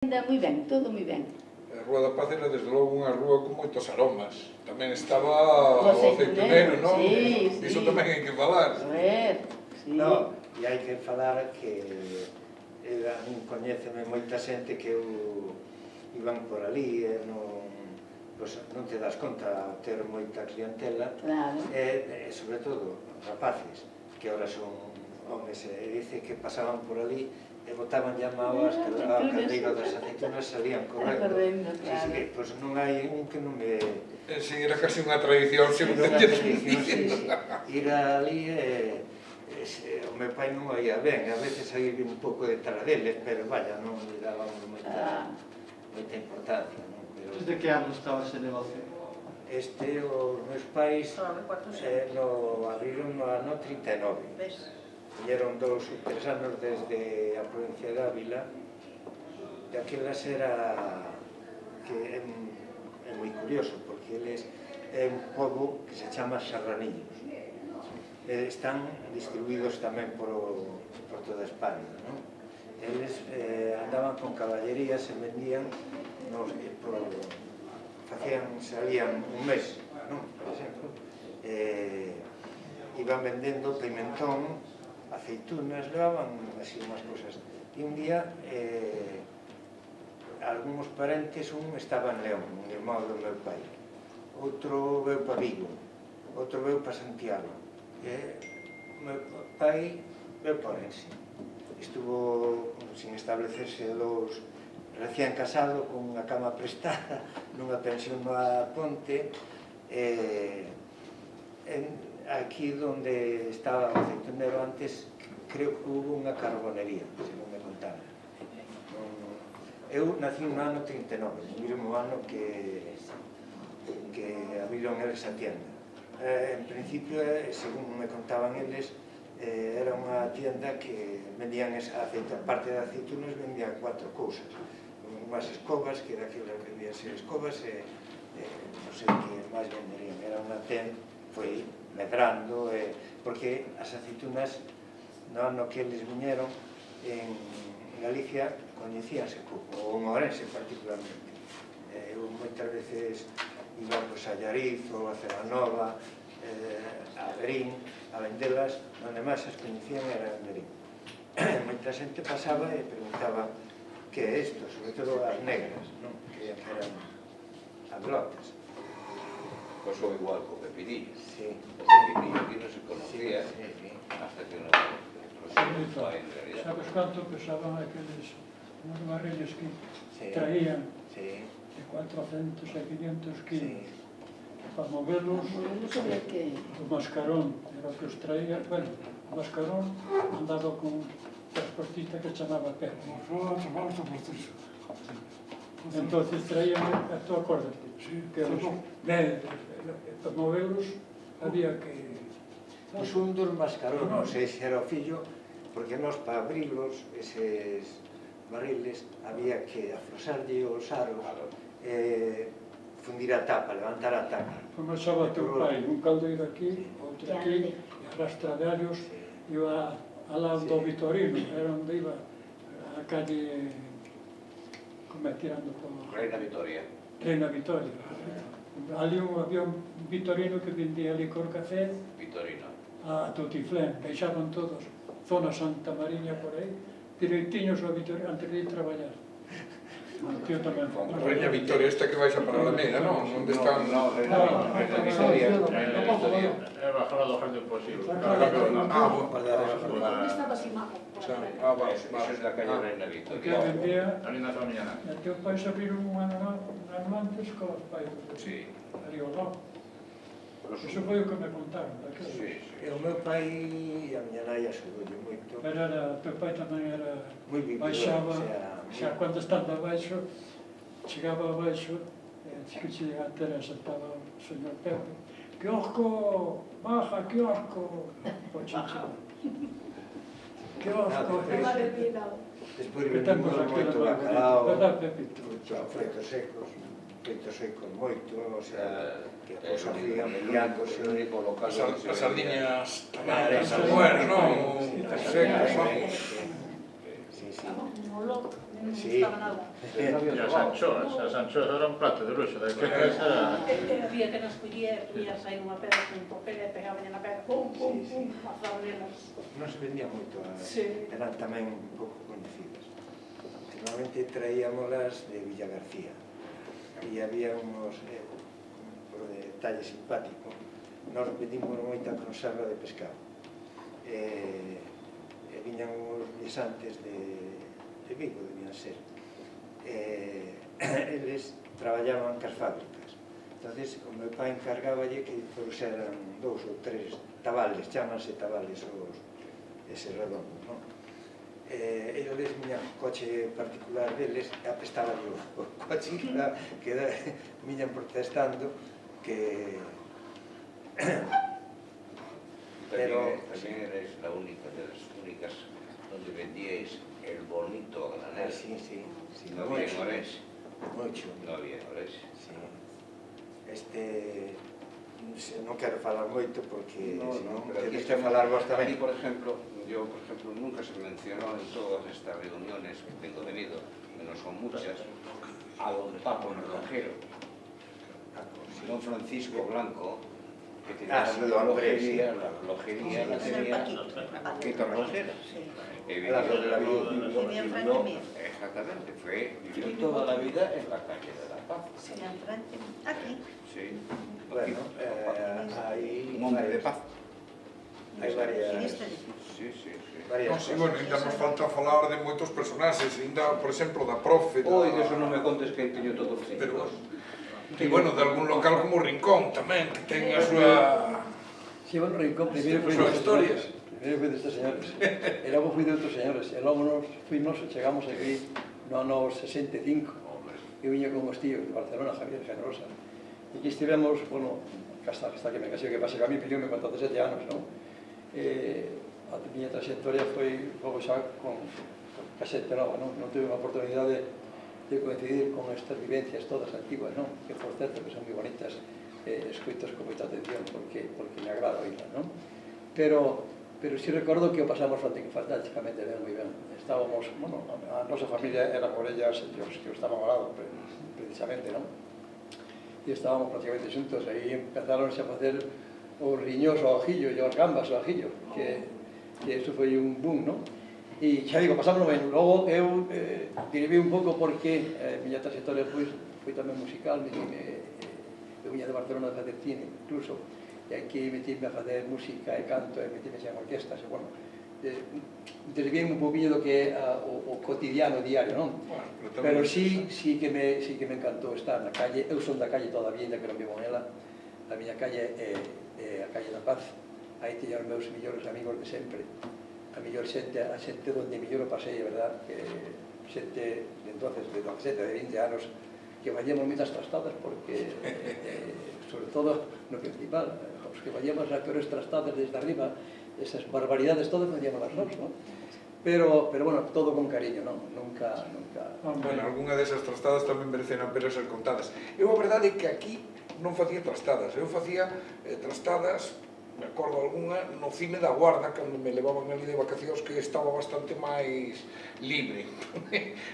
Moi ben, todo moi ben. A Rúa da Paz era, desde logo, unha rúa con moitos aromas. Tamén estaba O o aceitunero, non? sí, sí. Iso tamén hai que falar. A ver, sí. No, e hai que falar que a min coñéceme moita xente que iban por ali e non te das conta ter moita clientela. Claro. E sobre todo rapaces, que ahora son homes, e dice que pasaban por ali e botaban llamadas que o caldeiro das aceitunas salían correndo. Correndo, claro. Así que, pois non hai un que non me... Si, era casi unha tradición, Era unha tradición, sí. Ir ali e o meu pai non oía ben, a veces aí un pouco detrás deles, pero vaya, non le daban moita importancia, non? Pero Desde que ano estaba ese negocio? os meus pais abriron no ano 39. Viñeron 2 ou 3 anos desde a provincia de Ávila, e aquelas era que é moi curioso, porque eles é un pobo que se chama Serranillos. Están distribuídos tamén por toda España, non? Eles andaban con caballerías e vendían, salían un mes, non? Por exemplo, iban vendendo pimentón, aceitunas, levaban así unhas cosas. E un día, algúns parentes, un estaba en León, un irmão do meu pai, outro veu para Vigo, outro veu para Santiago, e o meu pai veu para Orense. Estuvo sin establecerse recién casado, con unha cama prestada, nunha pensión na Ponte, aquí onde estaba o aceitunero antes, creo que hubo unha carbonería, según me contaron. Eu nací no ano 39, no mesmo ano que abriron eles a tienda. En principio, según me contaban eles, era unha tienda que vendían aceite, aparte de aceitunas vendían 4 cousas. Unhas escobas, que era aquilo que vendían ser escobas, e non sei que máis venderían. Era unha tienda, foi medrando, porque as aceitunas, no ano que eles viñeron, en Galicia coñecíanse pouco, ou en Ourense particularmente. Eu moitas veces iba a Llariz ou a Celanova, a Verín, a vendelas, onde máis as coñecían era en Verín. Moita xente pasaba e preguntaba que é isto, sobre todo as negras, non? Que eran as lotas. Pasou igual co pepinillo. Sí. O pepinillo aquí non se conocía hasta que non fai en realidad. Sabes canto pesaban aqueles barriles que traían de 400 a 500 kilos? Para movelos, o mascarón era o que os traía. Bueno, o mascarón andaba con un transportista que chamaba Pepe. Entonces traían, tú acuérdate, que para movelos había que... Pois un dos mascaróns, non sei se era o fillo, porque nós para abrirlos, eses barriles, había que afrosarlle os aros, fundir a tapa, levantar a tapa. Como achaba teu pai, un caldeiro aquí, outro aquí, e arrastradiarios, iba al lado do Vitorino, era onde iba a calle, como é, tirando por... Reina Vitoria. Reina Vitoria. Ali había un Vitorino que vendía licor café, Vitorino. a Tutiflén, deixaban todos, zona Santa Mariña por aí, direitiños ao Vitorino antes de ir traballar. O tío tamén foi. Reina Vitoria, esta que vais a para a Alameda, non? Onde están... No, Reina Vitoria. He bajado lo gente posible. ¿Dónde estaba Simaco? Vale. Eso es la calle Reina O que Vitoria. vendía, La linda familia. e teu pai se abriron un ano antes co pai Sí. ali ao lado. Iso foi o que me contaron daquilo. Sí. E o meu pai e a miña nai axudoulle moito. Pero era, teu pai tamén era, Moi vividor, baixaba, o sea, xa cando estaba abaixo, chegaba abaixo, que chega a Teresa, estaba o señor Pepe, quiosco, baja, quiosco, o chicha, quiosco, Despois que temos vendimos aquí moito na bacalao, verdad, Pepito? freitos secos moito, o sea, que a cousa fría, medianos, O único local onde se As sardiñas tamén, Vale, as almueras, non? sí, Secas, vamos. sí. Un olor. non Sí. estaba nada. E as anchoas eran un plato de luxo da casa. Había que nas collía, poñías aí unha pedra con un papel e pegaban na pedra, pum, pum, pum, pasaban nelas. Non se vendía moito, Sí. eran tamén un pouco coñecidas. Normalmente traíamolas de Villa García e había unos, por detalle simpático, nós pedimos moita conserva de pescado. Viñan uns guisantes de Vigo, debían ser. Eles traballaban cas fábricas. Entonces, o meu pai encargáballe que trouxeran 2 ou 3 tabales, chámanse tabales ese redondo, non? Eles viñan o coche particular deles e apestaba o coche que viñan protestando que... También eres la única de las únicas donde vendíais el bonito a granel. Sí. No había en Orense. Mucho. No había en Orense. Sí. Non quero falar moito porque tenéis que falar vos tamén. Aquí, por ejemplo, nunca se mencionó en todas estas reuniones que tengo venido, que no son muchas, a don Paco el relojero, don Francisco Blanco, que tenía la relojería, la tenía Quito Relojero. Exactamente, vivió toda la vida en la calle de La Paz. Sí, enfrente, aquí. Sí. Bueno, hai Un hombre de paz. Hai varias... Sí. Non, sí, bueno, ainda nos falta falar de moitos personaxes, ainda, por exemplo, da profe, Oi, de eso non me contes que teño todo o pero, e, bueno, de algún local como Rincón tamén, que ten a súa... Sí, bueno, Rincón, primeiro foi súas historias. Primeiro foi destes señores. E logo foi de outros señores. E logo nos fuimos, chegamos aquí no ano 65. Eu viña con os tíos de Barcelona, Javier Generosa. E aquí estivemos, bueno, hasta que me casei, que pasei a mí, pediume con 17 anos, non? A miña trayectoria foi logo xa con casete nova, non? Non tuve unha oportunidade de coincidir con estas vivencias todas antiguas, non? Que, por certo, que son moi bonitas, escoitos con moita atención, porque me agrada oírlas, non? Pero si recordo que o pasamos fantásticamente ben, moi ben. Estábamos, bueno, a nosa familia era por ellas, os que estaban ao lado, precisamente, non? E estábamos prácticamente xuntos, aí empezaronse a facer os riñós ao ajillo e as gambas ao ajillo, que eso foi un boom, non? E xa digo, pasámoslo ben. Logo eu derivé un pouco porque a miña trayectoria foi tamén musical, eu viña de Barcelona a facer cine, incluso, e aquí metíame a facer música e canto, e metíame xa en orquestas, e bueno, derivé un pouquinho do que é o cotidiano diario, non? Pero sí que me encantou estar na calle. Eu son da calle todavía, ainda que non vivo nela. A miña calle é a calle da Paz. Aí teño os meus millores amigos de sempre. A mellor xente onde mellor o pasei, verdad? Que xente de entonces, de 17, de 20 anos, que vallemos moitas trastadas, porque, sobre todo, no principal, os que vallemos as peores trastadas desde arriba, esas barbaridades todas vallemos as nós, non? Pero, bueno, todo con cariño, non? Nunca... Bueno, algunha desas trastadas tamén merecen a pena ser contadas. Eu a verdade é que aquí non facía trastadas, eu facía trastadas, me acordo algunha, no cine da Guarda, cando me levaban ali de vacacións, que estaba bastante máis libre.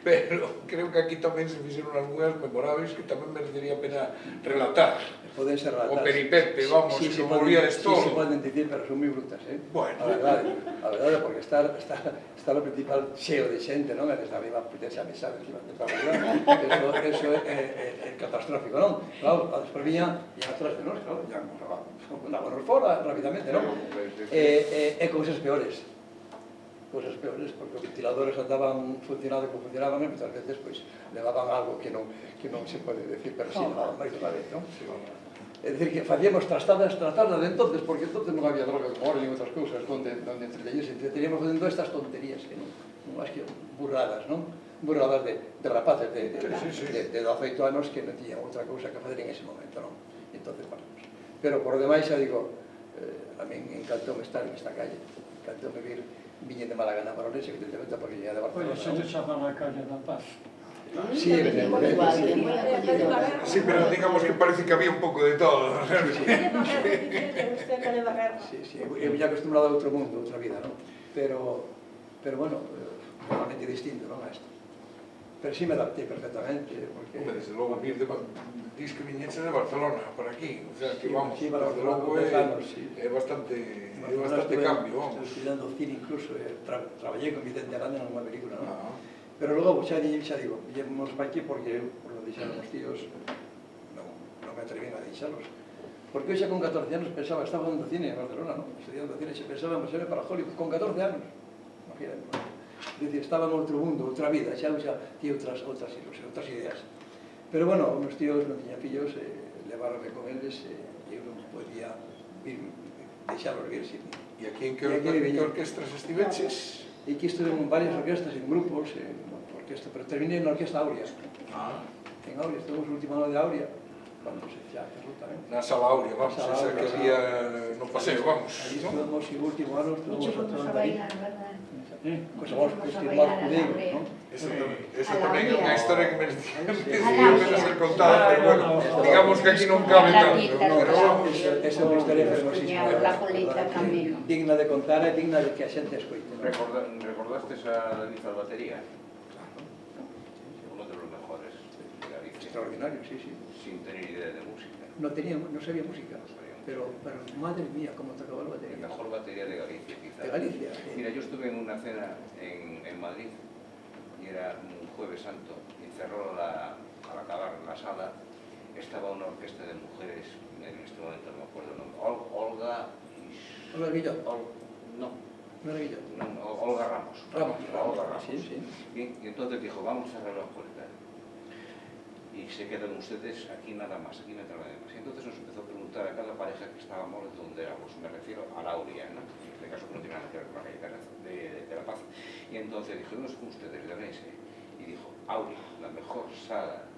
Pero creo que aquí tamén se fixeron algunhas memorables que tamén merecería a pena relatar. Poden ser relatadas. O peripete, vamos, que volvíades todo. Sí, se poden dicir, pero son moi brutas, eh? Bueno. A verdade, porque estar o principal cheo de xente, non? E desde arriba, poderse a mesa encima de traballar, eso é catastrófico, non? Claro, despois viña atrás de nós, claro, ya andámonos fora rapidamente, non? E cousas peores, porque os ventiladores andaban funcionando como funcionaban, e muchas veces levaban algo que non se pode decir, pero sí, levaban máis de unha vez, non? É dicir, que facíamos trastadas de entonces, porque entonces non había droga como ahora, ni outras cousas donde entreteníamos facendo estas tonterías, que non máis que burradas, non? Burradas de rapaces de 18 anos que non tiñan outra cousa que fazer en ese momento, non? Entonces, bueno, pero por demais, xa digo, a mí encantoume estar en esta calle, encantoume viñen de Malagana para Orense, evidentemente, porque viña de Barcelona. Oye, se te chaman a calle da Paz. Sí, evidentemente, sí. Sí, pero digamos que parece que había un pouco de todo. Sí, eu viña acostumbrado a outro mundo, a outra vida, non? Pero bueno, totalmente distinto, non, a isto. Pero sí me adapté perfectamente, porque... Hombre, desde logo, dis que viñeches de Barcelona, por aquí, o sea, que vamos, sí, desde Barcelona logo con 10 anos, sí. é bastante cambio, vamos. Estuve estudiando cine incluso, traballei con Vicente Aranda nunha película, non? Ah, Pero logo, xa digo, viñemos para aquí porque, por lo dixeron os tíos, non me atrevín a deixalos. Porque eu xa con 14 anos pensaba, estaba dando cine en Barcelona, non? Estudiando cine, xa pensaba en ser para Hollywood, con 14 anos. Imagínate, non? Dicir, estaba en outro mundo, outra vida, xa tinha outras ilusións, outras ideas. Pero, bueno, os tíos non tiñan fillos, leváronme con eles, e eu non podía deixalos vir sin mí. E aquí en que orquestras estiveches? E aquí estuve en varias orquestas, en grupos, pero terminé na Orquesta Aurea. En Aurea, estuvimos o último ano de Aurea, cuando se xa cerrou tamén. Na Sala Aurea, vamos, esa que había no paseo, vamos. Allí estuvimos, e o último ano estuvimos Muchos actuando aí. bailar, ¿verdad? Pois vamos, estuvimos Cudego, non? Esa tamén é unha historia que merecía ser contada, pero bueno, digamos que aquí non cabe tanto. Pero vamos, Esa é unha historia fermosísima. La coleta camino. Digna de contar e digna de que a xente escoite. ¿Recordaste a David Salvatería? Uno de los mejores de Galicia. Extraordinario, sí, sí. Sin tener idea de música. No sabía música, pero madre mía, cómo tocaba la batería. La mejor batería de Galicia, quizás. De Galicia. Mira, yo estuve en una cena en Madrid y era un jueves santo y cerró al acabar la sala estaba una orquesta de mujeres, en este momento no me acuerdo el nombre, Olga Guillot. No. No era Guillot. No, Olga Ramos. Olga Ramos. Sí, sí. Bien, y entonces dijo, vamos a cerrar la puerta. Y se quedan ustedes aquí nada más, aquí no entra nadie más. Y entonces nos empezó a preguntar a cada pareja que estábamos de dónde éramos, me refiero a Lauria, ¿no? En este caso no tiene nada que ver con la calle de La Paz. Y entonces dijo, ¿dónde son ustedes? De Orense. Y dijo, Auria, la mejor sala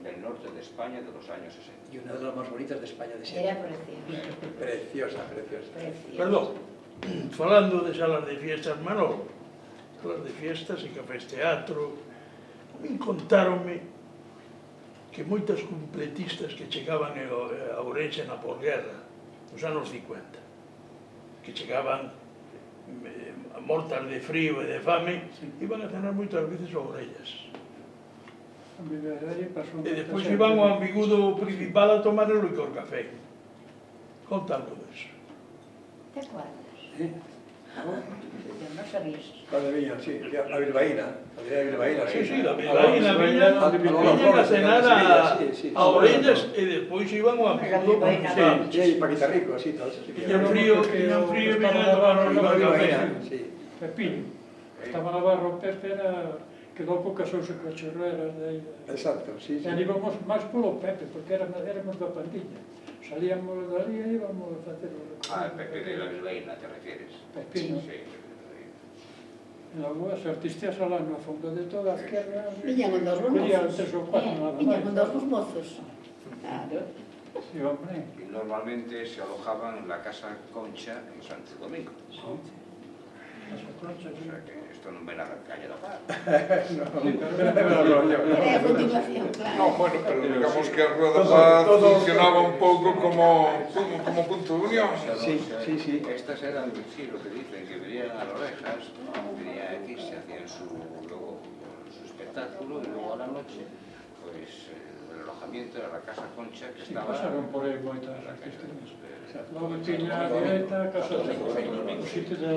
del norte de España de los años 60. Y una de las más bonitas de España de siempre. Era preciosa. Preciosa, preciosa. Perdón, falando de salas de fiestas, Manolo, salas de fiestas e cafés teatro, contáronme que moitas completistas que chegaban a Ourense na posguerra, nos anos 50, que chegaban mortas de frío e de fame, iban a cenar moitas veces a Orellas. E despois iban ao ambigudo principal a tomar o licor café. Conta algo disso. ¿Te acuerdas? Sí. Yo no sabía eso. Cuando viñan, sí, a Bilbaína. Sí, la Bilbaína viñan a cenar a Orellas e despois iban ao ambigudo principal. Sí, e Paquita Rico, así, todos. Tiñan frío e viñan a tomar o licor café. Pepín. Estaba Navarro Pepe, quedou pouca sousa coa chorrera de aí. Exacto, sí, sí. E íbamos máis polo Pepe, porque éramos da pandilla. Salíamos dali e íbamos a facer o recorrido. Ah, el Pepe de la Bilbaína, ¿te refieres? Pepino. Sí. E logo as artistas alá no fondo de toda a esquerda. Viñan con dos Collían mozos. 3 ou 4 nada máis. Viñan con dos mozos. Claro. Sí, hombre. Y normalmente se alojaban en la Casa Concha en Santo Domingo. As conchas, O sea que esto non ven a la calle da Paz. Era a continuación, claro. No, bueno, pero digamos que a Rúa da Paz funcionaba un pouco como punto de unión. Sí, sí, sí. Estas eran, sí, lo que dicen, que venían a las orejas, venían aquí, se hacían luego su espectáculo y luego a la noche, pues el alojamiento era la Casa Concha que Sí, estaba... pasaron por aí moitas artistas. Logo tiña a direita, a casa de o sitio da